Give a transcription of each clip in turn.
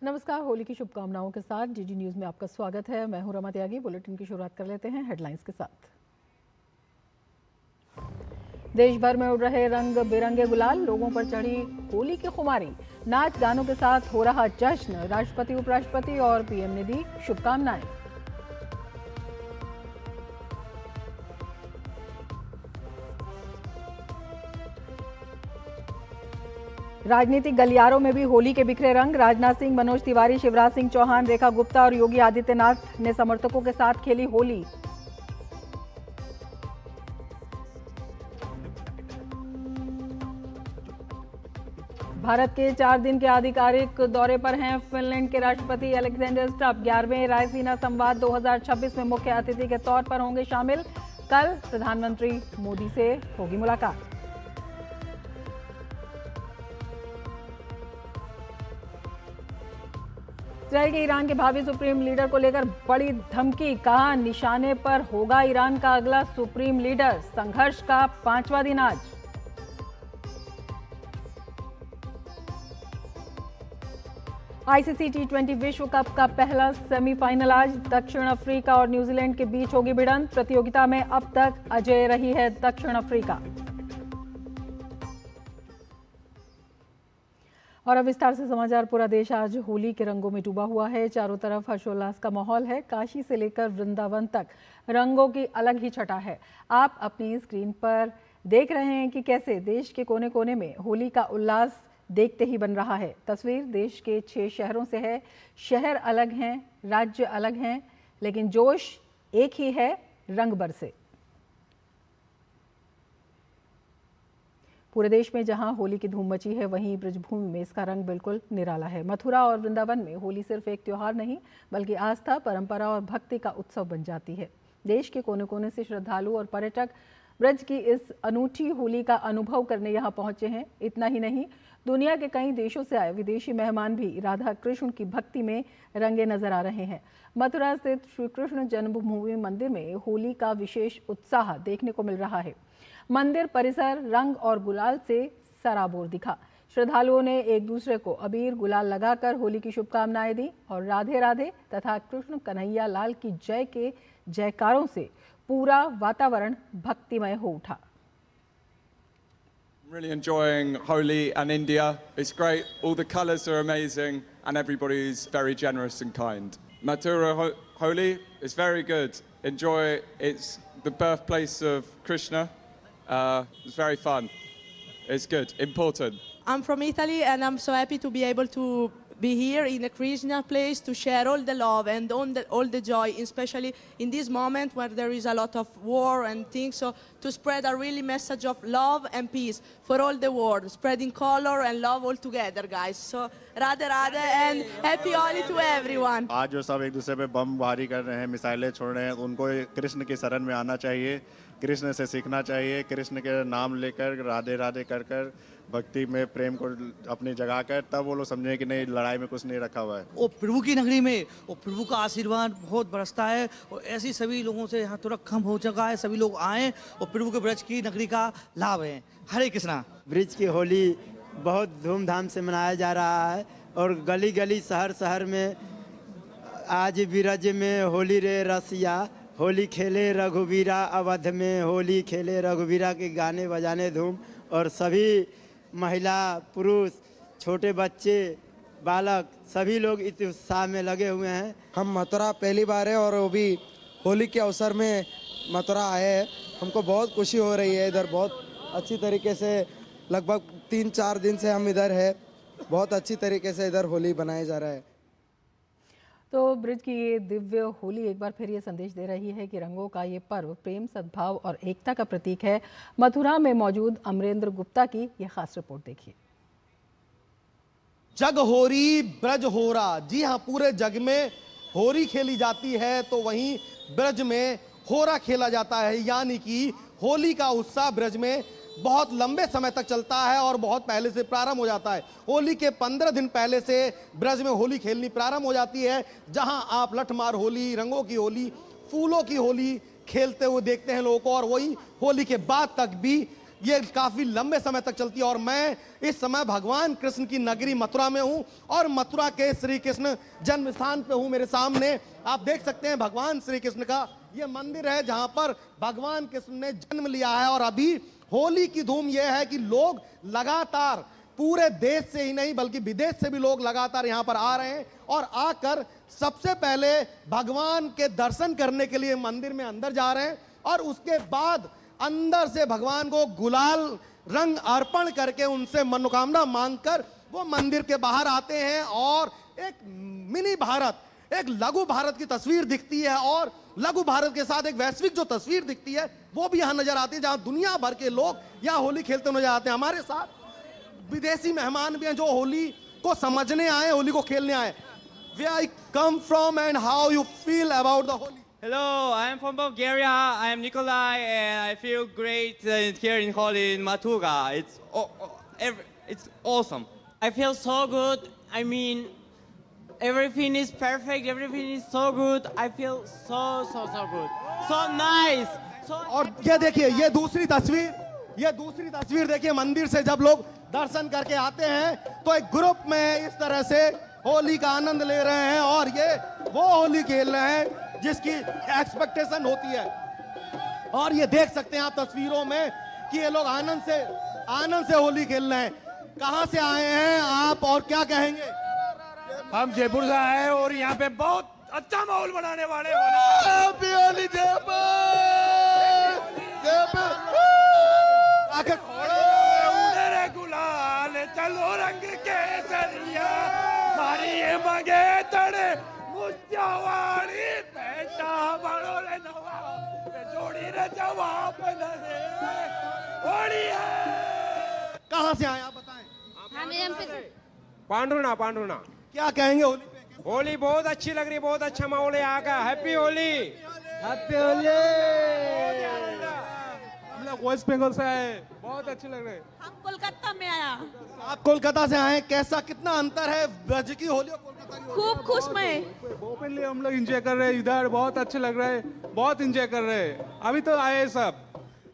नमस्कार, होली की शुभकामनाओं के साथ डीडी न्यूज में आपका स्वागत है। मैं हूं रमा त्यागी। बुलेटिन की शुरुआत कर लेते हैं हेडलाइंस के साथ। देश भर में उड़ रहे रंग बिरंगे गुलाल, लोगों पर चढ़ी होली की खुमारी। नाच गानों के साथ हो रहा जश्न, राष्ट्रपति, उपराष्ट्रपति और पीएम ने दी शुभकामनाएं। राजनीतिक गलियारों में भी होली के बिखरे रंग। राजनाथ सिंह, मनोज तिवारी, शिवराज सिंह चौहान, रेखा गुप्ता और योगी आदित्यनाथ ने समर्थकों के साथ खेली होली। भारत के 4 दिन के आधिकारिक दौरे पर हैं फिनलैंड के राष्ट्रपति अलेक्जेंडर स्टब। 11वें रायसीना संवाद 2026 में मुख्य अतिथि के तौर पर होंगे शामिल। कल प्रधानमंत्री मोदी से होगी मुलाकात। इजरायल के ईरान के भावी सुप्रीम लीडर को लेकर बड़ी धमकी। कहा, निशाने पर होगा ईरान का अगला सुप्रीम लीडर। संघर्ष का 5वां दिन आज। आईसीसी टी20 विश्व कप का पहला सेमीफाइनल आज। दक्षिण अफ्रीका और न्यूजीलैंड के बीच होगी भिड़ंत। प्रतियोगिता में अब तक अजेय रही है दक्षिण अफ्रीका। और अब विस्तार से समाचार। पूरा देश आज होली के रंगों में डूबा हुआ है। चारों तरफ हर्षोल्लास का माहौल है। काशी से लेकर वृंदावन तक रंगों की अलग ही छटा है। आप अपनी स्क्रीन पर देख रहे हैं कि कैसे देश के कोने कोने में होली का उल्लास देखते ही बन रहा है। तस्वीर देश के 6 शहरों से है। शहर अलग हैं, राज्य अलग हैं, लेकिन जोश एक ही है, रंग बरसे। पूरे देश में जहां होली की धूम मची है, वहीं ब्रजभूमि में इसका रंग बिल्कुल निराला है। मथुरा और वृंदावन में होली सिर्फ एक त्योहार नहीं, बल्कि आस्था, परंपरा और भक्ति का उत्सव बन जाती है। देश के कोने कोने से श्रद्धालु और पर्यटक ब्रज की इस अनूठी होली का अनुभव करने यहाँ पहुंचे हैं। इतना ही नहीं, दुनिया के कई देशों से आए विदेशी मेहमान भी राधा कृष्ण की भक्ति में रंगे नजर आ रहे हैं। मथुरा स्थित श्री कृष्ण जन्मभूमि मंदिर में होली का विशेष उत्साह देखने को मिल रहा है। मंदिर परिसर रंग और गुलाल से सराबोर दिखा। श्रद्धालुओं ने एक दूसरे को अबीर गुलाल लगाकर होली की शुभकामनाएं दी और राधे राधे तथा कृष्ण कन्हैया लाल की जय के जयकारों से पूरा वातावरण भक्तिमय हो उठा। Really enjoying Holi and India. It's great. All the colours are amazing and everybody's very generous and kind. Mathura Holi is very good. Enjoy. It's the birthplace of Krishna. It's very fun. It's good. Important. I'm from Italy and I'm so happy to be able to be here in a Krishna place to share all the love and all the joy, especially in this moment where there is a lot of war and things. So to spread a really message of love and peace for all the world, spreading color and love all together, guys. So Radhe Radhe and happy Holi to everyone. आज जो सब एक दूसरे पे बम बारी कर रहे हैं, मिसाइलें छोड़ रहे हैं, उनको कृष्ण की शरण में आना चाहिए, कृष्ण से सीखना चाहिए, कृष्ण के नाम लेकर राधे राधे कर कर भक्ति में प्रेम को अपनी जगह कर, तब वो लोग समझें कि नहीं, लड़ाई में कुछ नहीं रखा हुआ है। वो प्रभु की नगरी में वो प्रभु का आशीर्वाद बहुत बरसता है और ऐसी सभी लोगों से यहाँ थोड़ा कम हो चुका है। सभी लोग आए और प्रभु के ब्रज की नगरी का लाभ है। हरे कृष्णा। ब्रज की होली बहुत धूमधाम से मनाया जा रहा है और गली गली शहर शहर में आज ब्रज में होली रे रसिया, होली खेले रघुवीरा, अवध में होली खेले रघुवीरा के गाने बजाने धूम, और सभी महिला पुरुष छोटे बच्चे बालक सभी लोग इस उत्साह में लगे हुए हैं। हम मथुरा पहली बार है और वो भी होली के अवसर में मथुरा आए हैं। हमको बहुत खुशी हो रही है। इधर बहुत अच्छी तरीके से लगभग 3-4 दिन से हम इधर है। बहुत अच्छी तरीके से इधर होली बनाया जा रहा है। तो ब्रज की ये दिव्य होली एक बार फिर ये संदेश दे रही है कि रंगों का ये पर्व प्रेम, सद्भाव और एकता का प्रतीक है। मथुरा में मौजूद अमरेंद्र गुप्ता की ये खास रिपोर्ट देखिए। जग होरी ब्रज होरा। जी हाँ, पूरे जग में होरी खेली जाती है तो वहीं ब्रज में होरा खेला जाता है, यानी कि होली का उत्साह ब्रज में बहुत लंबे समय तक चलता है और बहुत पहले से प्रारंभ हो जाता है। होली के 15 दिन पहले से ब्रज में होली खेलनी प्रारंभ हो जाती है, जहां आप लठमार होली, रंगों की होली, फूलों की होली खेलते हुए देखते हैं लोगों को, और वही होली के बाद तक भी ये काफी लंबे समय तक चलती है। और मैं इस समय भगवान कृष्ण की नगरी मथुरा में हूं और मथुरा के श्री कृष्ण जन्म स्थान पे हूं। मेरे सामने आप देख सकते हैं भगवान श्री कृष्ण का ये मंदिर है जहां पर भगवान कृष्ण ने जन्म लिया है। और अभी होली की धूम यह है कि लोग लगातार पूरे देश से ही नहीं बल्कि विदेश से भी लोग लगातार यहां पर आ रहे हैं और आकर सबसे पहले भगवान के दर्शन करने के लिए मंदिर में अंदर जा रहे हैं और उसके बाद अंदर से भगवान को गुलाल रंग अर्पण करके उनसे मनोकामना मांगकर वो मंदिर के बाहर आते हैं। और एक मिनी भारत, एक लघु भारत की तस्वीर दिखती है और लघु भारत के साथ एक वैश्विक जो तस्वीर दिखती है वो भी यहां नजर आती है, जहां दुनिया भर के लोग यहां होली खेलते नजर आते हैं। हमारे साथ विदेशी मेहमान भी हैं जो होली को समझने आए, होली को खेलने आए। Where I come from and how you feel about the Holi? Hello, I am from Bulgaria. I am Nikolai, and I feel great here in Holi in Matuga. It's awesome. I feel so good. I mean, everything is perfect. Everything is so good. I feel so good. So nice. और ये देखिए, ये दूसरी तस्वीर देखिए, मंदिर से जब लोग दर्शन करके आते हैं तो एक ग्रुप में इस तरह से होली का आनंद ले रहे हैं और ये वो होली खेल रहे हैं जिसकी एक्सपेक्टेशन होती है। और ये देख सकते हैं आप तस्वीरों में कि ये लोग आनंद से होली खेल रहे हैं। कहां से आए हैं आप और क्या कहेंगे? हम जयपुर से आए हैं और यहाँ पे बहुत अच्छा माहौल बनाने वाले गुलाल चलो रंग के सरिया मारी मगे तड़े मुस्तावाड़ी बेटा बड़ो रे नवा जोड़ी रे जवाब नरे होली है। कहां से आए आप बताएं? पांडुना क्या कहेंगे होली पे? होली बहुत अच्छी लग रही है, बहुत अच्छा माहौल है यहाँ का। हैप्पी होली। हम लोग वेस्ट बंगाल से आए, बहुत अच्छे लग रहे हैं। हम कोलकाता में आया। आप कोलकाता से आए, कैसा कितना अंतर है ब्रज की होली और कोलकाता की होली? खूब खुश मैं। ओपनली हम लोग एंजॉय कर रहे हैं, इधर बहुत अच्छे लग रहे हैं, बहुत एंजॉय कर रहे हैं। अभी तो आए सब।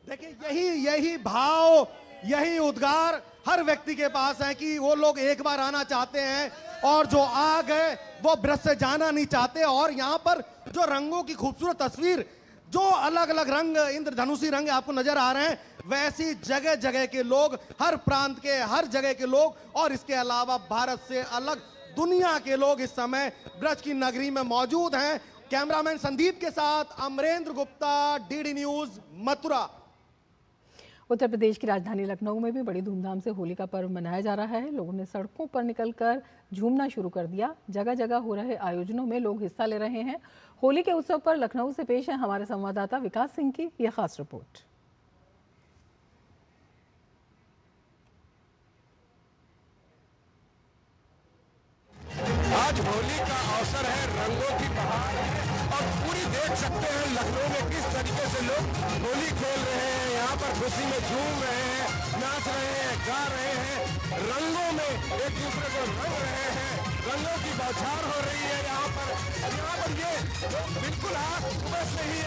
देखिए यही भाव, यही उद्गार हर व्यक्ति के पास है कि वो लोग एक बार आना चाहते हैं और जो आ गए वो ब्रज से जाना नहीं चाहते। और यहाँ पर जो रंगों की खूबसूरत तस्वीर, जो अलग अलग रंग, इंद्रधनुषी रंग आपको नजर आ रहे हैं, वैसी जगह जगह के लोग, हर प्रांत के, हर जगह के लोग और इसके अलावा भारत से अलग दुनिया के लोग इस समय ब्रज की नगरी में मौजूद हैं। कैमरामैन संदीप के साथ अमरेंद्र गुप्ता, डीडी न्यूज, मथुरा। उत्तर प्रदेश की राजधानी लखनऊ में भी बड़ी धूमधाम से होली का पर्व मनाया जा रहा है। लोगों ने सड़कों पर निकलकर झूमना शुरू कर दिया। जगह जगह हो रहे आयोजनों में लोग हिस्सा ले रहे हैं। होली के उत्सव पर लखनऊ से पेश है हमारे संवाददाता विकास सिंह की यह खास रिपोर्ट। आज होली का अवसर है, रंगों की बहार है और पूरी देख सकते हैं लखनऊ में किस तरीके से लोग होली खेल रहे हैं। यहाँ पर खुशी में झूम रहे हैं, नाच रहे हैं, गा रहे हैं, रंगों में एक दूसरे को रंग रहे हैं, रंगों की बौछार हो रही है यहाँ पर ये बिल्कुल आज सुबह से ही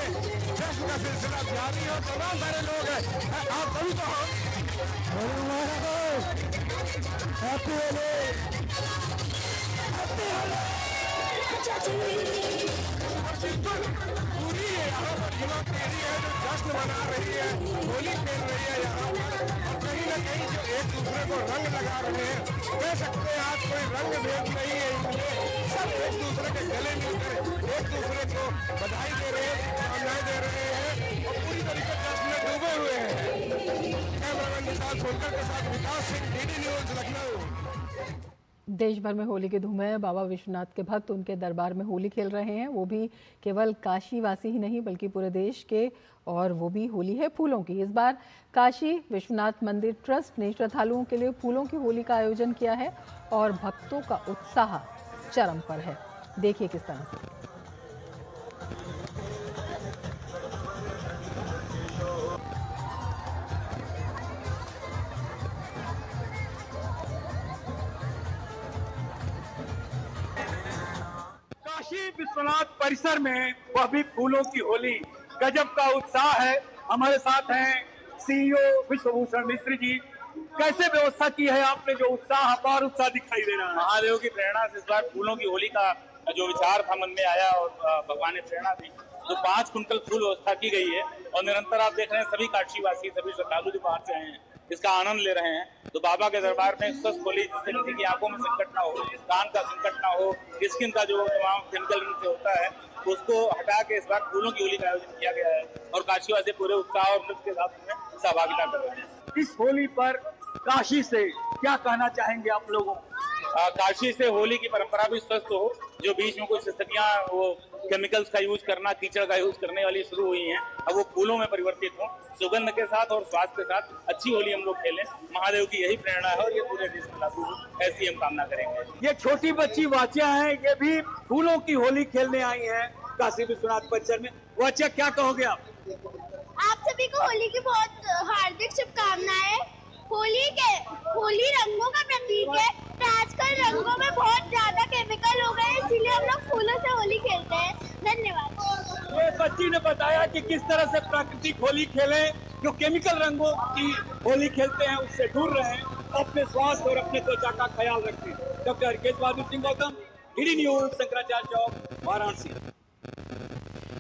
जश्न का सिलसिला जारी है। तमाम सारे लोग हैं, आप सभी को हैप्पी होली। पूरी यहाँ पर युवा पीढ़ी है जो जश्न मना रही है, होली खेल रही है यहाँ पर और कहीं न कहीं जो एक दूसरे को रंग लगा रहे हैं। कह सकते हैं आज कोई रंग भेद नहीं है इनमें, सब एक दूसरे के गले मिलकर एक दूसरे को बधाई दे रहे हैं, शुभकामनाएं दे रहे हैं और पूरी तरीके से जश्न में डूबे हुए हैं। कैमरामैन विशाल सोनकर के साथ विकास सिंह, डीडी न्यूज, लखनऊ। देश भर में होली की धूम है। बाबा विश्वनाथ के भक्त उनके दरबार में होली खेल रहे हैं, वो भी केवल काशीवासी ही नहीं बल्कि पूरे देश के, और वो भी होली है फूलों की। इस बार काशी विश्वनाथ मंदिर ट्रस्ट ने श्रद्धालुओं के लिए फूलों की होली का आयोजन किया है और भक्तों का उत्साह चरम पर है। देखिए किस तरह से। काशी विश्वनाथ परिसर में वह भी फूलों की होली गजब का उत्साह है। हमारे साथ हैं सीईओ विश्वभूषण मिश्र जी। कैसे व्यवस्था की है आपने, जो उत्साह अपार उत्साह दिखाई दे रहा है? महादेव की प्रेरणा से इस बार फूलों की होली का जो विचार था मन में आया और भगवान ने प्रेरणा दी, तो 5 कुंटल फूल व्यवस्था की गई है और निरंतर आप देख रहे हैं सभी काशीवासी, सभी श्रद्धालु जो बाहर से आए हैं इसका आनंद ले रहे हैं। तो बाबा के दरबार में स्वस्थ होली, जिससे किसी की आंखों में संकट ना हो, कान का संकट ना हो, स्किन का जो तमाम केमिकल से होता है उसको हटा के इस बार फूलों की होली का आयोजन किया गया है और काशीवासी पूरे उत्साह और नृत्य के साथ में सहभागिता कर रहे हैं। इस होली पर काशी से क्या कहना चाहेंगे आप लोगों? काशी से होली की परंपरा भी स्वस्थ हो। जो बीच में कुछ स्थितियां वो केमिकल्स का यूज करना, कीचड़ का यूज करने वाली शुरू हुई हैं, अब वो फूलों में परिवर्तित हो, सुगंध के साथ और स्वास्थ्य के साथ अच्छी होली हम लोग खेलें। महादेव की यही प्रेरणा है और ये पूरे देश में लागू हो, ऐसी हम कामना करेंगे। ये छोटी बच्ची वाच्या है, ये भी फूलों की होली खेलने आई है काशी विश्वनाथ परिसर में। वाच्या, क्या कहोगे आप? आप सभी को होली की बहुत हार्दिक शुभकामनाएं। होली रंगों का प्रतीक है, तो आजकल रंगों में बहुत ज्यादा केमिकल हो गए, इसीलिए हम लोग फूलों से होली खेलते हैं। धन्यवाद। ये बच्ची ने बताया कि किस तरह से प्राकृतिक होली खेलें, जो केमिकल रंगों की होली खेलते हैं उससे दूर रहें, अपने स्वास्थ्य और अपने त्वचा का ख्याल रखें। Doctor Harkesh Bahadur Singh Gautam, DD news, Shankaracharya चौक, वाराणसी।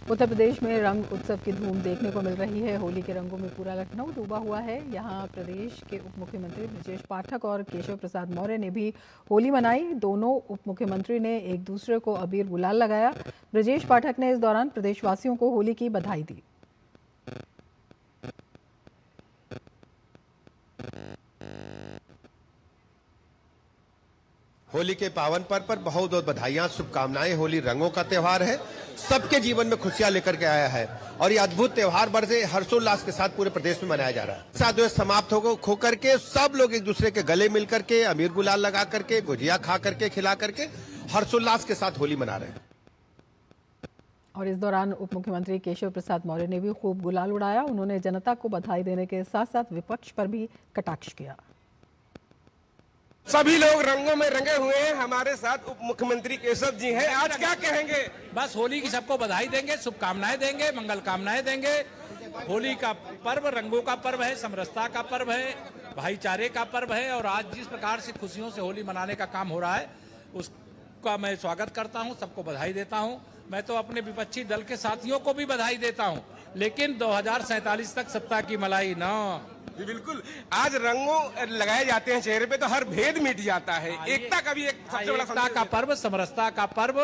उत्तर प्रदेश में रंग उत्सव की धूम देखने को मिल रही है। होली के रंगों में पूरा लखनऊ डूबा हुआ है। यहां प्रदेश के उप मुख्यमंत्री ब्रजेश पाठक और केशव प्रसाद मौर्य ने भी होली मनाई। दोनों उप मुख्यमंत्री ने एक दूसरे को अबीर गुलाल लगाया। ब्रजेश पाठक ने इस दौरान प्रदेशवासियों को होली की बधाई दी। होली के पावन पर्व पर बहुत बहुत बधाइयां, शुभकामनाएं। होली रंगों का त्योहार है, सबके जीवन में खुशियां लेकर के आया है और ये अद्भुत त्योहार बड़े हर्षोल्लास के साथ पूरे प्रदेश में मनाया जा रहा है। साथ समाप्त हो करके सब लोग एक दूसरे के गले मिल करके, अबीर गुलाल लगा करके, गुजिया खा करके, खिला करके हर्षोल्लास के साथ होली मना रहे हैं। और इस दौरान उप मुख्यमंत्री केशव प्रसाद मौर्य ने भी खूब गुलाल उड़ाया। उन्होंने जनता को बधाई देने के साथ साथ विपक्ष पर भी कटाक्ष किया। सभी लोग रंगों में रंगे हुए हैं। हमारे साथ उप मुख्यमंत्री केशव जी हैं। आज क्या कहेंगे? बस होली की सबको बधाई देंगे, शुभकामनाएं देंगे, मंगल कामनाएं देंगे। होली का पर्व रंगों का पर्व है, समरसता का पर्व है, भाईचारे का पर्व है और आज जिस प्रकार से खुशियों से होली मनाने का काम हो रहा है उसका मैं स्वागत करता हूं, सबको बधाई देता हूं। मैं तो अपने विपक्षी दल के साथियों को भी बधाई देता हूं, लेकिन 2047 तक सत्ता की मलाई ना। जी बिल्कुल, आज रंगों लगाए जाते हैं चेहरे पे तो हर भेद मिट जाता है। एकता का भी एक सबसे बड़ा एकता का पर्व, समरसता का पर्व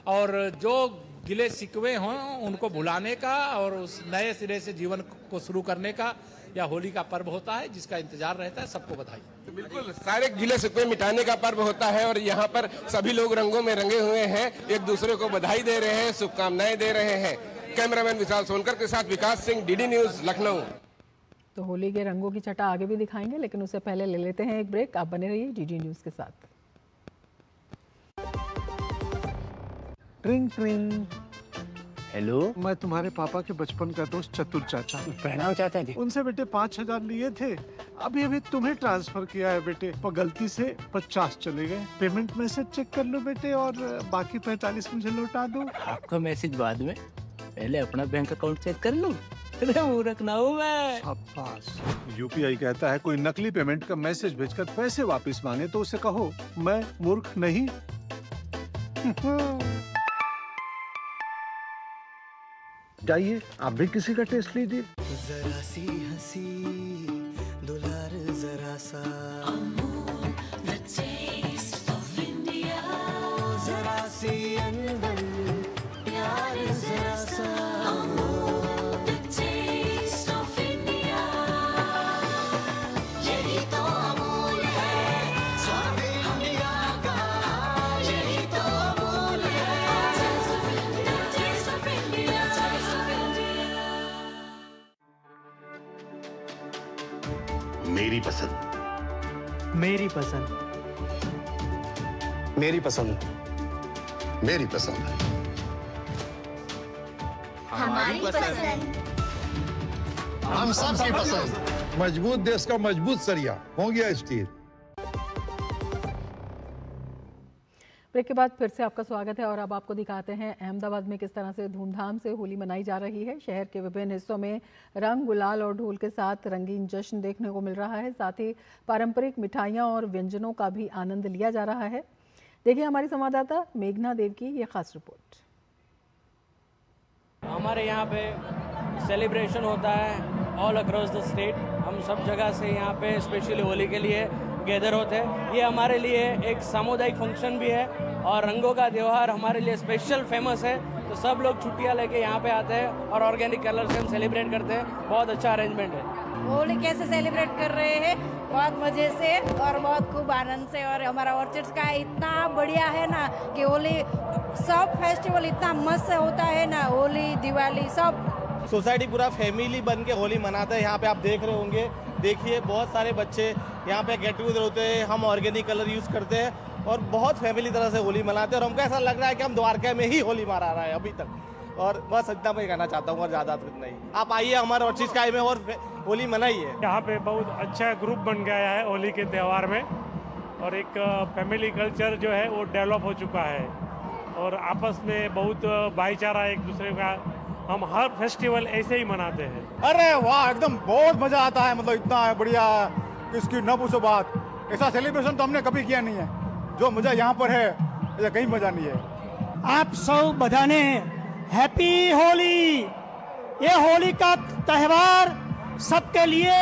और जो गिले शिकवे हों उनको भुलाने का और उस नए सिरे से जीवन को शुरू करने का या होली का पर्व होता है जिसका इंतजार रहता है। सबको बधाई। तो बिल्कुल सारे गिले शिकवे मिटाने का पर्व होता है और यहाँ पर सभी लोग रंगों में रंगे हुए हैं, एक दूसरे को बधाई दे रहे हैं, शुभकामनाएं दे रहे हैं। कैमरामैन विशाल सोनकर के साथ विकास सिंह, डीडी न्यूज, लखनऊ। तो होली के रंगों की छटा आगे भी दिखाएंगे, लेकिन उससे पहले ले लेते हैं एक ब्रेक। आप बने रहिए डीडी न्यूज के साथ। ट्रिंग ट्रिंग। हेलो, मैं तुम्हारे पापा के बचपन का दोस्त चतुर चाचा। प्रणाम चाचा जी। उनसे बेटे 5000 लिए थे, अभी अभी तुम्हें ट्रांसफर किया है बेटे, पर गलती से 50 चले गए। पेमेंट मैसेज चेक कर लो बेटे और बाकी 45 मुझे लौटा दो। आपका मैसेज बाद में, पहले अपना बैंक अकाउंट चेक कर लूं। मूर्ख ना हूं मैं। यूपीआई कहता है कोई नकली पेमेंट का मैसेज भेजकर पैसे वापस मांगे तो उसे कहो मैं मूर्ख नहीं। जाइए आप भी किसी का टेस्ट लीजिए। जरा सी हंसी दुलार जरा सा, जरा सी अंदर प्यार जरा सा, यही तो अमूल है स्वाद इंडिया का, यही तो अमूल है टेस्ट ऑफ इंडिया। मेरी पसंद, मेरी पसंद, मेरी पसंद, मेरी पसंद, हमारी पसंद, हम सबकी पसंद। मजबूत देश का मजबूत सरिया हो गया स्टील। ब्रेक के बाद फिर से आपका स्वागत है और अब आपको दिखाते हैं अहमदाबाद में किस तरह से धूमधाम से होली मनाई जा रही है। शहर के विभिन्न हिस्सों में रंग, गुलाल और ढोल के साथ रंगीन जश्न देखने को मिल रहा है। साथ ही पारंपरिक मिठाइयां और व्यंजनों का भी आनंद लिया जा रहा है। देखिए हमारी संवाददाता मेघना देव की ये खास रिपोर्ट। हमारे यहाँ पे सेलिब्रेशन होता है ऑल अक्रॉस द स्टेट। हम सब जगह से यहाँ पे स्पेशली होली के लिए गैदर होते हैं। ये हमारे लिए एक सामुदायिक फंक्शन भी है और रंगों का त्यौहार हमारे लिए स्पेशल फेमस है। तो सब लोग छुट्टियाँ लेके यहाँ पे आते हैं और ऑर्गेनिक कलर से हम सेलिब्रेट करते हैं। बहुत अच्छा अरेंजमेंट है। होली कैसे सेलिब्रेट कर रहे हैं, बहुत मजे से और बहुत खूब आनंद से। और हमारा ऑर्चिड्स का इतना बढ़िया है ना कि होली सब फेस्टिवल इतना मस्त होता है ना, होली दिवाली सब। सोसाइटी पूरा फैमिली बन के होली मनाते हैं। यहाँ पे आप देख रहे होंगे, देखिए बहुत सारे बच्चे यहाँ पे गेट टुगेदर होते हैं। हम ऑर्गेनिक कलर यूज़ करते हैं और बहुत फैमिली तरह से होली मनाते हैं और हमको ऐसा लग रहा है कि हम द्वारका में ही होली मना रहा है अभी तक। और बस इतना मैं कहना चाहता हूँ और ज़्यादा कुछ नहीं। आप आइए हमारे ऑर्चिड स्काई में और होली मनाइए। यहाँ पे बहुत अच्छा ग्रुप बन गया है होली के त्यौहार में और एक फैमिली कल्चर जो है वो डेवलप हो चुका है और आपस में बहुत भाईचारा एक दूसरे का। हम हर फेस्टिवल ऐसे ही मनाते हैं। अरे वाह, एकदम बहुत मजा आता है। मतलब इतना बढ़िया, इसकी न पूछो बात। ऐसा सेलिब्रेशन तो हमने कभी किया नहीं है। जो मजा यहाँ पर है ऐसा कहीं मजा नहीं है। आप सब बधाने हैप्पी होली। ये होली का त्यौहार सबके लिए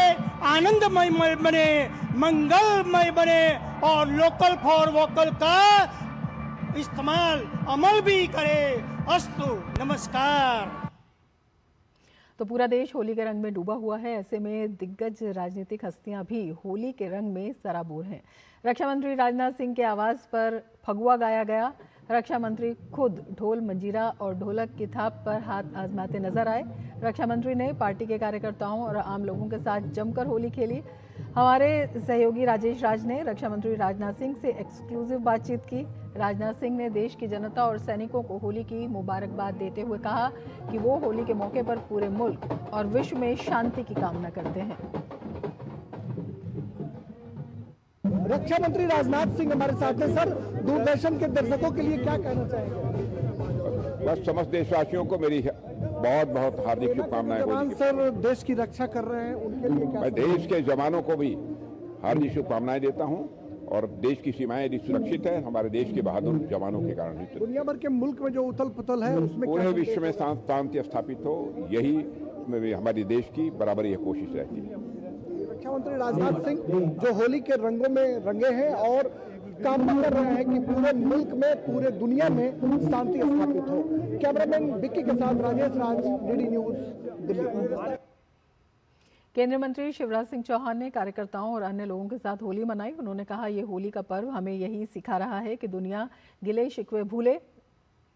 आनंदमय बने, मंगलमय बने और लोकल फॉर वोकल का इस्तेमाल अमल भी करे। अस्तु, नमस्कार। तो पूरा देश होली के रंग में डूबा हुआ है। ऐसे में दिग्गज राजनीतिक हस्तियां भी होली के रंग में सराबोर हैं। रक्षा मंत्री राजनाथ सिंह के आवाज पर फगुआ गाया गया। रक्षा मंत्री खुद ढोल, मंजीरा और ढोलक की थाप पर हाथ आजमाते नजर आए। रक्षा मंत्री ने पार्टी के कार्यकर्ताओं और आम लोगों के साथ जमकर होली खेली। हमारे सहयोगी राजेश राज ने रक्षा मंत्री राजनाथ सिंह से एक्सक्लूसिव बातचीत की। राजनाथ सिंह ने देश की जनता और सैनिकों को होली की मुबारकबाद देते हुए कहा कि वो होली के मौके पर पूरे मुल्क और विश्व में शांति की कामना करते हैं। रक्षा मंत्री राजनाथ सिंह हमारे साथ हैं। सर, दूरदर्शन के दर्शकों के लिए क्या कहना चाहेंगे? बस समस्त देशवासियों को मेरी बहुत बहुत हार्दिक शुभकामनाएं। जवान सर देश की रक्षा कर रहे हैं, उनके लिए क्या? मैं देश के जवानों को भी हार्दिक शुभकामनाएं देता हूं और देश की सीमाएं यदि सुरक्षित है हमारे देश के बहादुर जवानों के कारण ही। दुनिया भर के मुल्क में जो उथल पुथल है उसमें पूरे विश्व में शांति स्थापित हो, यही हमारी देश की बराबर यह कोशिश रहती है। रक्षा मंत्री राजनाथ सिंह जो होली के रंगों में रंगे हैं और कामना कर रहे हैं कि पूरे मुल्क में, पूरे दुनिया में शांति स्थापित हो। कैमरामैन विक्की के साथ राजेश राज, डीडी न्यूज, दिल्ली। केंद्रीय मंत्री शिवराज सिंह चौहान ने कार्यकर्ताओं और अन्य लोगों के साथ होली मनाई। उन्होंने कहा ये होली का पर्व हमें यही सिखा रहा है कि दुनिया गिले शिकवे भूले,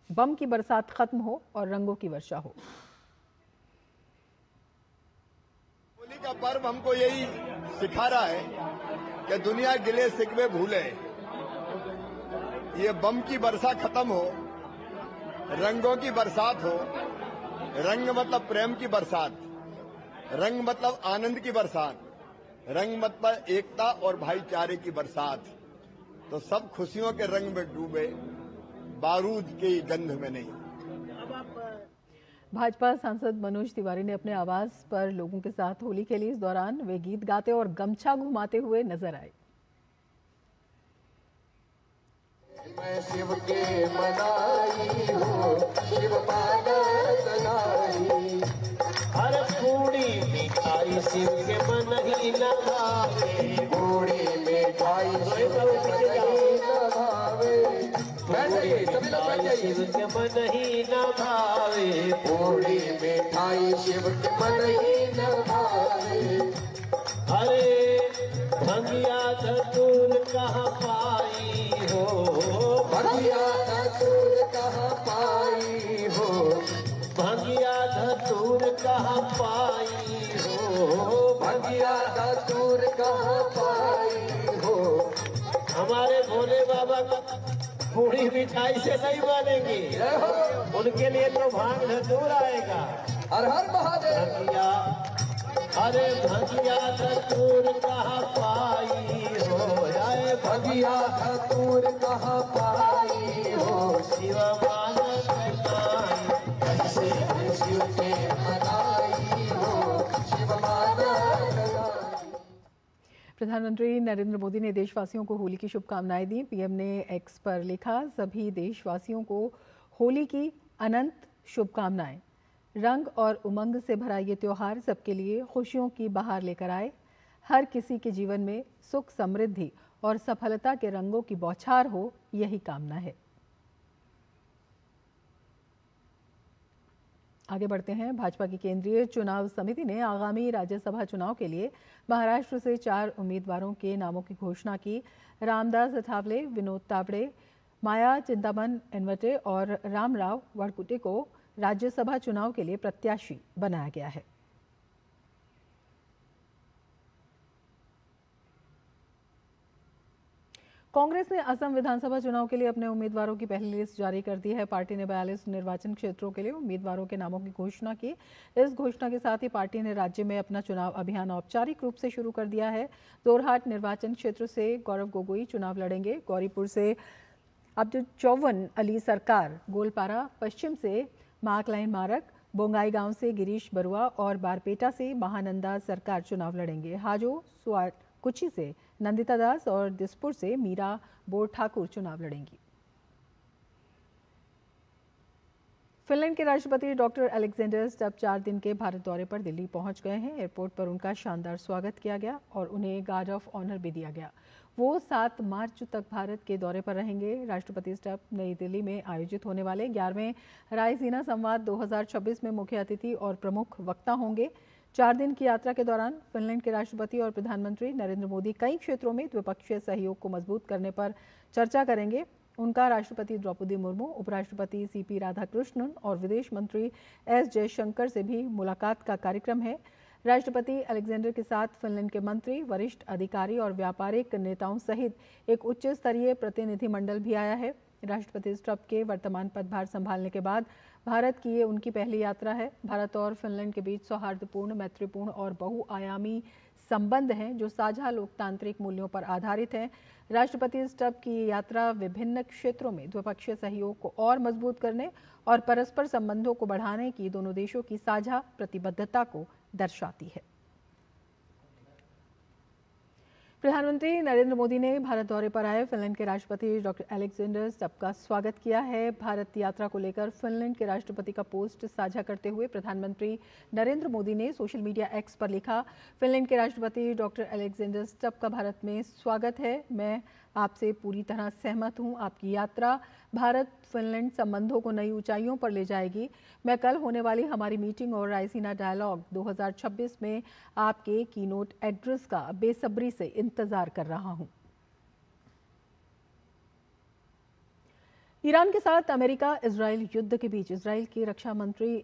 बम की बरसात खत्म हो और रंगों की वर्षा हो। होली का पर्व हमको यही सिखा रहा है कि दुनिया गिले शिकवे भूले, ये बम की वर्षा खत्म हो, रंगों की बरसात हो। रंग मतलब प्रेम की बरसात, रंग मतलब आनंद की बरसात, रंग मतलब एकता और भाईचारे की बरसात। तो सब खुशियों के रंग में डूबे, बारूद की गंध में नहीं। भाजपा सांसद मनोज तिवारी ने अपने आवाज पर लोगों के साथ होली खेली। इस दौरान वे गीत गाते और गमछा घुमाते हुए नजर आए। मैं शिव के मनाई हो, शिव हर पूरी मिठाई शिव के मन ही न भावे, पूरी मिठाई शिव के मन ही न भावे, पूरी मिठाई शिव के मन ही न भावे। अरे भंगिया धतूर कहाँ पाई हो, भंगिया धतूर कहाँ पाई हो, भंगिया धतूर कहाँ पाई हो, भंगिया धतूर कहाँ पाई हो। हमारे भोले बाबा का पूरी मिठाई से नहीं मानेंगे, उनके लिए तो भांग धतूर आएगा। हर हर महादेव। अरे भंगिया धतूर कहाँ पाई हो, अरे भंगिया धतूर कहाँ पाई प्रधानमंत्री नरेंद्र मोदी ने देशवासियों को होली की शुभकामनाएं दी। पीएम ने एक्स पर लिखा, सभी देशवासियों को होली की अनंत शुभकामनाएं। रंग और उमंग से भरा ये त्योहार सबके लिए खुशियों की बहार लेकर आए। हर किसी के जीवन में सुख, समृद्धि और सफलता के रंगों की बौछार हो, यही कामना है। आगे बढ़ते हैं। भाजपा की केंद्रीय चुनाव समिति ने आगामी राज्यसभा चुनाव के लिए महाराष्ट्र से 4 उम्मीदवारों के नामों की घोषणा की। रामदास अठावले, विनोद तावड़े, माया चिंतामन एनवटे और रामराव वड़कुटे को राज्यसभा चुनाव के लिए प्रत्याशी बनाया गया है। कांग्रेस ने असम विधानसभा चुनाव के लिए अपने उम्मीदवारों की पहली लिस्ट जारी कर दी है। पार्टी ने 42 निर्वाचन क्षेत्रों के लिए उम्मीदवारों के नामों की घोषणा की। इस घोषणा के साथ ही पार्टी ने राज्य में अपना चुनाव अभियान औपचारिक रूप से शुरू कर दिया है। जोरहाट निर्वाचन क्षेत्र से गौरव गोगोई चुनाव लड़ेंगे। गौरीपुर से अब्दुल चौवन अली सरकार, गोलपारा पश्चिम से माकलाइन मारक, बोंगाई गांव से गिरीश बरुआ और बारपेटा से महानंदा सरकार चुनाव लड़ेंगे। हाजो कुची से नंदिता दास और दिसपुर से मीरा बोर ठाकुर चुनाव लड़ेंगी। फिनलैंड के राष्ट्रपति डॉक्टर अलेक्जेंडर स्टब 4 दिन के भारत दौरे पर दिल्ली पहुंच गए हैं। एयरपोर्ट पर उनका शानदार स्वागत किया गया और उन्हें गार्ड ऑफ ऑनर भी दिया गया। वो 7 मार्च तक भारत के दौरे पर रहेंगे। राष्ट्रपति स्टब नई दिल्ली में आयोजित होने वाले 11वें रायसीना संवाद 2026 में मुख्य अतिथि और प्रमुख वक्ता होंगे। 4 दिन की यात्रा के दौरान फिनलैंड के राष्ट्रपति और प्रधानमंत्री नरेंद्र मोदी कई क्षेत्रों में द्विपक्षीय सहयोग को मजबूत करने पर चर्चा करेंगे। उनका राष्ट्रपति द्रौपदी मुर्मू, उपराष्ट्रपति सीपी राधाकृष्णन और विदेश मंत्री एस जयशंकर से भी मुलाकात का कार्यक्रम है। राष्ट्रपति अलेक्जेंडर के साथ फिनलैंड के मंत्री, वरिष्ठ अधिकारी और व्यापारिक नेताओं सहित एक उच्च स्तरीय प्रतिनिधिमंडल भी आया है। राष्ट्रपति स्टब के वर्तमान पदभार संभालने के बाद भारत की ये उनकी पहली यात्रा है। भारत और फिनलैंड के बीच सौहार्दपूर्ण, मैत्रीपूर्ण और बहुआयामी संबंध हैं जो साझा लोकतांत्रिक मूल्यों पर आधारित हैं। राष्ट्रपति स्टब की यात्रा विभिन्न क्षेत्रों में द्विपक्षीय सहयोग को और मजबूत करने और परस्पर संबंधों को बढ़ाने की दोनों देशों की साझा प्रतिबद्धता को दर्शाती है। प्रधानमंत्री नरेंद्र मोदी ने भारत दौरे पर आए फिनलैंड के राष्ट्रपति डॉक्टर अलेक्जेंडर स्टब का स्वागत किया है। भारत यात्रा को लेकर फिनलैंड के राष्ट्रपति का पोस्ट साझा करते हुए प्रधानमंत्री नरेंद्र मोदी ने सोशल मीडिया एक्स पर लिखा, फिनलैंड के राष्ट्रपति डॉक्टर अलेक्जेंडर स्टब का भारत में स्वागत है। मैं आपसे पूरी तरह सहमत हूं। आपकी यात्रा भारत फिनलैंड संबंधों को नई ऊंचाइयों पर ले जाएगी। मैं कल होने वाली हमारी मीटिंग और रायसीना डायलॉग 2026 में आपके कीनोट एड्रेस का बेसब्री से इंतजार कर रहा हूं। ईरान के साथ अमेरिका इजराइल युद्ध के बीच इजराइल की रक्षा मंत्री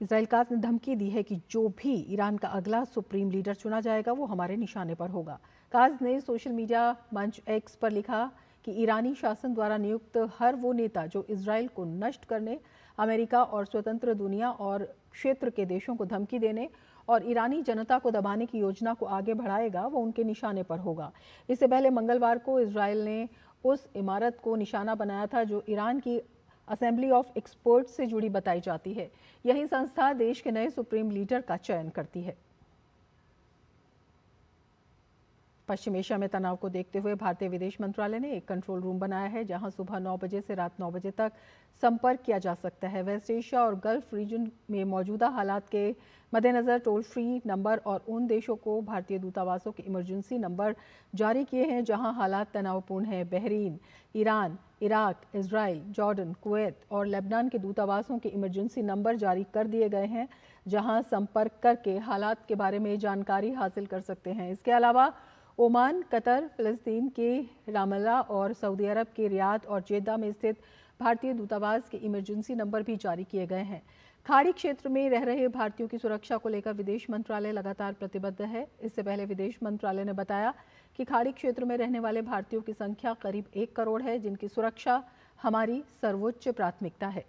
इजराइल काज ने धमकी दी है कि जो भी ईरान का अगला सुप्रीम लीडर चुना जाएगा वो हमारे निशाने पर होगा। काज ने सोशल मीडिया मंच एक्स पर लिखा कि ईरानी शासन द्वारा नियुक्त हर वो नेता जो इजराइल को नष्ट करने, अमेरिका और स्वतंत्र दुनिया और क्षेत्र के देशों को धमकी देने और ईरानी जनता को दबाने की योजना को आगे बढ़ाएगा वो उनके निशाने पर होगा। इससे पहले मंगलवार को इजराइल ने उस इमारत को निशाना बनाया था जो ईरान की असेंबली ऑफ एक्सपर्ट्स से जुड़ी बताई जाती है। यही संस्था देश के नए सुप्रीम लीडर का चयन करती है। पश्चिम एशिया में तनाव को देखते हुए भारतीय विदेश मंत्रालय ने एक कंट्रोल रूम बनाया है जहां सुबह 9 बजे से रात 9 बजे तक संपर्क किया जा सकता है। वेस्ट एशिया और गल्फ रीजन में मौजूदा हालात के मद्देनजर टोल फ्री नंबर और उन देशों को भारतीय दूतावासों के इमरजेंसी नंबर जारी किए हैं जहां हालात तनावपूर्ण हैं। Bahrain, Iran, Iraq, Israel, Jordan, Kuwait और लेबनान के दूतावासों के इमरजेंसी नंबर जारी कर दिए गए हैं जहां संपर्क करके हालात के बारे में जानकारी हासिल कर सकते हैं। इसके अलावा ओमान, कतर, फिलिस्तीन के रामल्ला और सऊदी अरब के रियाद और जेद्दा में स्थित भारतीय दूतावास के इमरजेंसी नंबर भी जारी किए गए हैं। खाड़ी क्षेत्र में रह रहे भारतीयों की सुरक्षा को लेकर विदेश मंत्रालय लगातार प्रतिबद्ध है। इससे पहले विदेश मंत्रालय ने बताया कि खाड़ी क्षेत्र में रहने वाले भारतीयों की संख्या करीब 1 करोड़ है जिनकी सुरक्षा हमारी सर्वोच्च प्राथमिकता है।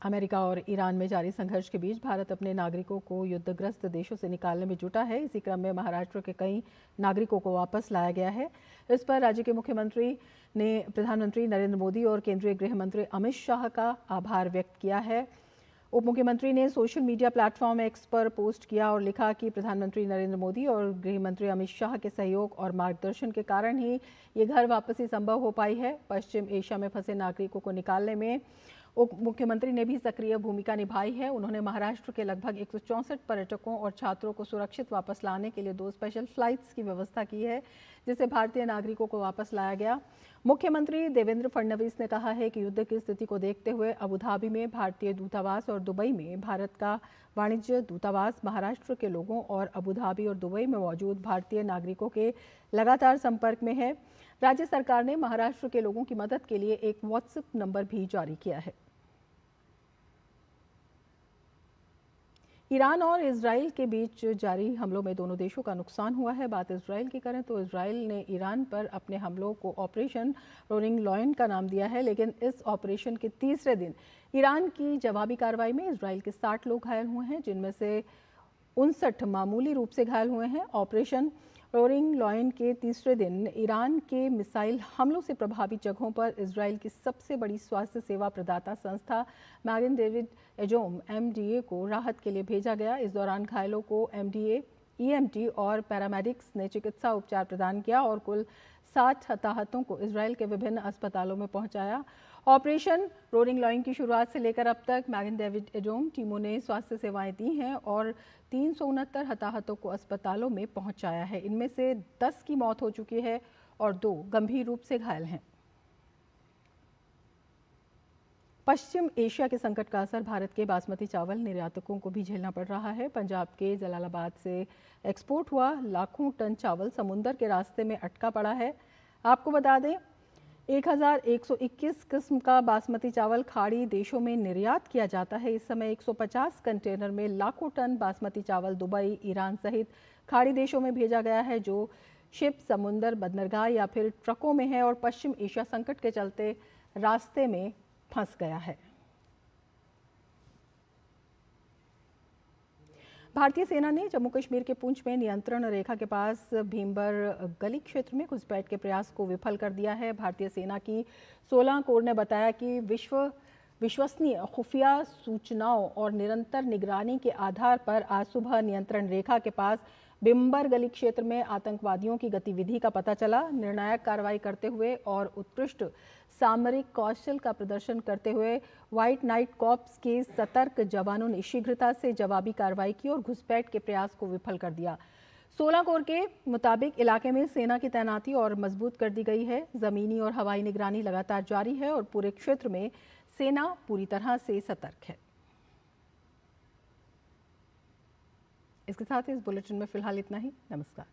अमेरिका और ईरान में जारी संघर्ष के बीच भारत अपने नागरिकों को युद्धग्रस्त देशों से निकालने में जुटा है। इसी क्रम में महाराष्ट्र के कई नागरिकों को वापस लाया गया है। इस पर राज्य के मुख्यमंत्री ने प्रधानमंत्री नरेंद्र मोदी और केंद्रीय गृह मंत्री अमित शाह का आभार व्यक्त किया है। उप मुख्यमंत्री ने सोशल मीडिया प्लेटफॉर्म एक्स पर पोस्ट किया और लिखा कि प्रधानमंत्री नरेंद्र मोदी और गृह मंत्री अमित शाह के सहयोग और मार्गदर्शन के कारण ही ये घर वापसी संभव हो पाई है। पश्चिम एशिया में फंसे नागरिकों को निकालने में उप मुख्यमंत्री ने भी सक्रिय भूमिका निभाई है। उन्होंने महाराष्ट्र के लगभग 164 पर्यटकों और छात्रों को सुरक्षित वापस लाने के लिए 2 स्पेशल फ्लाइट्स की व्यवस्था की है, जिससे भारतीय नागरिकों को वापस लाया गया। मुख्यमंत्री देवेंद्र फडणवीस ने कहा है कि युद्ध की स्थिति को देखते हुए अबू धाबी में भारतीय दूतावास और दुबई में भारत का वाणिज्य दूतावास महाराष्ट्र के लोगों और अबू धाबी और दुबई में मौजूद भारतीय नागरिकों के लगातार संपर्क में है। राज्य सरकार ने महाराष्ट्र के लोगों की मदद के लिए एक व्हाट्सएप नंबर भी जारी किया है। ईरान और इजराइल के बीच जारी हमलों में दोनों देशों का नुकसान हुआ है। बात इजराइल की करें तो इजराइल ने ईरान पर अपने हमलों को ऑपरेशन रोलिंग लॉयन का नाम दिया है, लेकिन इस ऑपरेशन के तीसरे दिन ईरान की जवाबी कार्रवाई में इजराइल के 60 लोग घायल हुए हैं, जिनमें से 59 मामूली रूप से घायल हुए हैं। ऑपरेशन रोलिंग लॉयन के तीसरे दिन ईरान के मिसाइल हमलों से प्रभावित जगहों पर इजराइल की सबसे बड़ी स्वास्थ्य सेवा प्रदाता संस्था मैगन डेविड एडोम MDA को राहत के लिए भेजा गया। इस दौरान घायलों को MDA, EMT और पैरामेडिक्स ने चिकित्सा उपचार प्रदान किया और कुल 60 हताहतों को इजराइल के विभिन्न अस्पतालों में पहुंचाया। ऑपरेशन रोलिंग लॉयन की शुरुआत से लेकर अब तक मैगन डेविड एडोम टीमों ने स्वास्थ्य सेवाएं दी हैं और 369 हताहतों को अस्पतालों में पहुंचाया है। इनमें से 10 की मौत हो चुकी है और 2 गंभीर रूप से घायल हैं। पश्चिम एशिया के संकट का असर भारत के बासमती चावल निर्यातकों को भी झेलना पड़ रहा है। पंजाब के जलालाबाद से एक्सपोर्ट हुआ लाखों टन चावल समुंदर के रास्ते में अटका पड़ा है। आपको बता दें 1121 किस्म का बासमती चावल खाड़ी देशों में निर्यात किया जाता है। इस समय 150 कंटेनर में लाखों टन बासमती चावल दुबई, ईरान सहित खाड़ी देशों में भेजा गया है, जो शिप, समुंदर, बंदरगाह या फिर ट्रकों में है और पश्चिम एशिया संकट के चलते रास्ते में फंस गया है। भारतीय सेना ने जम्मू कश्मीर के पुंछ में नियंत्रण रेखा के पास भीमबर गली क्षेत्र में घुसपैठ के प्रयास को विफल कर दिया है। भारतीय सेना की 16 कोर ने बताया कि विश्वसनीय खुफिया सूचनाओं और निरंतर निगरानी के आधार पर आज सुबह नियंत्रण रेखा के पास भीमबर गली क्षेत्र में आतंकवादियों की गतिविधि का पता चला। निर्णायक कार्रवाई करते हुए और उत्कृष्ट सामरिक कौशल का प्रदर्शन करते हुए व्हाइट नाइट कॉर्प्स के सतर्क जवानों ने शीघ्रता से जवाबी कार्रवाई की और घुसपैठ के प्रयास को विफल कर दिया। 16 कोर के मुताबिक इलाके में सेना की तैनाती और मजबूत कर दी गई है। जमीनी और हवाई निगरानी लगातार जारी है और पूरे क्षेत्र में सेना पूरी तरह से सतर्क है। इसके साथ ही इस बुलेटिन में फिलहाल इतना ही। नमस्कार।